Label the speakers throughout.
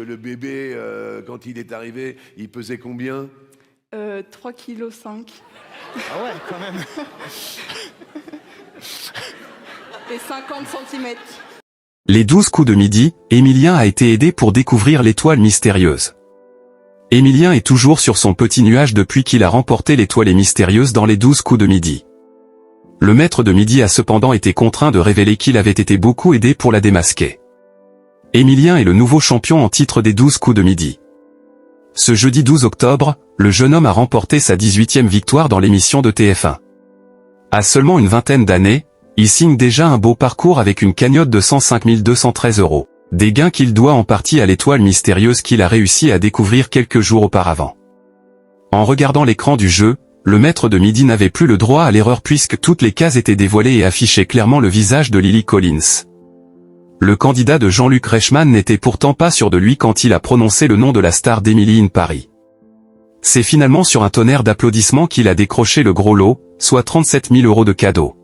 Speaker 1: Le bébé, quand il est arrivé, il pesait combien?
Speaker 2: 3,5 kg.
Speaker 3: Ah ouais, quand même.
Speaker 2: Et 50 cm.
Speaker 4: Les 12 coups de midi, Émilien a été aidé pour découvrir l'étoile mystérieuse. Émilien est toujours sur son petit nuage depuis qu'il a remporté l'étoile mystérieuse dans les 12 coups de midi. Le maître de midi a cependant été contraint de révéler qu'il avait été beaucoup aidé pour la démasquer. Émilien est le nouveau champion en titre des 12 coups de midi. Ce jeudi 12 octobre, le jeune homme a remporté sa 18e victoire dans l'émission de TF1. À seulement une vingtaine d'années, il signe déjà un beau parcours avec une cagnotte de 105 213 €. Des gains qu'il doit en partie à l'étoile mystérieuse qu'il a réussi à découvrir quelques jours auparavant. En regardant l'écran du jeu, le maître de midi n'avait plus le droit à l'erreur puisque toutes les cases étaient dévoilées et affichaient clairement le visage de Lily Collins. Le candidat de Jean-Luc Reichmann n'était pourtant pas sûr de lui quand il a prononcé le nom de la star d'Emily in Paris. C'est finalement sur un tonnerre d'applaudissements qu'il a décroché le gros lot, soit 37 000 € de cadeaux.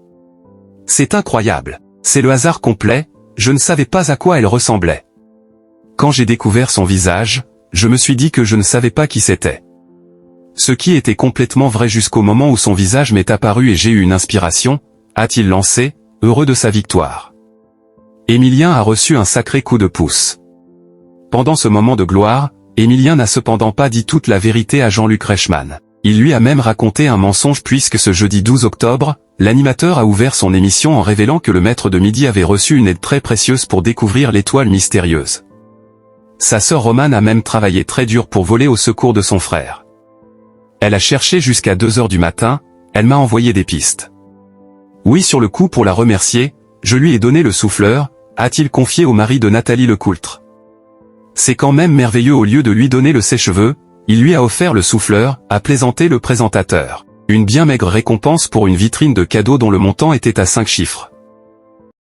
Speaker 4: C'est incroyable. C'est le hasard complet, je ne savais pas à quoi elle ressemblait. Quand j'ai découvert son visage, je me suis dit que je ne savais pas qui c'était. Ce qui était complètement vrai jusqu'au moment où son visage m'est apparu et j'ai eu une inspiration, a-t-il lancé, heureux de sa victoire. Émilien a reçu un sacré coup de pouce. Pendant ce moment de gloire, Émilien n'a cependant pas dit toute la vérité à Jean-Luc Reichmann. Il lui a même raconté un mensonge puisque ce jeudi 12 octobre, l'animateur a ouvert son émission en révélant que le maître de midi avait reçu une aide très précieuse pour découvrir l'étoile mystérieuse. Sa sœur Romane a même travaillé très dur pour voler au secours de son frère. Elle a cherché jusqu'à 2 h du matin, elle m'a envoyé des pistes. Oui, sur le coup, pour la remercier, je lui ai donné le souffleur, a-t-il confié au mari de Nathalie Lecoultre. C'est quand même merveilleux, au lieu de lui donner le sèche-cheveux, il lui a offert le souffleur, a plaisanté le présentateur. Une bien maigre récompense pour une vitrine de cadeaux dont le montant était à 5 chiffres.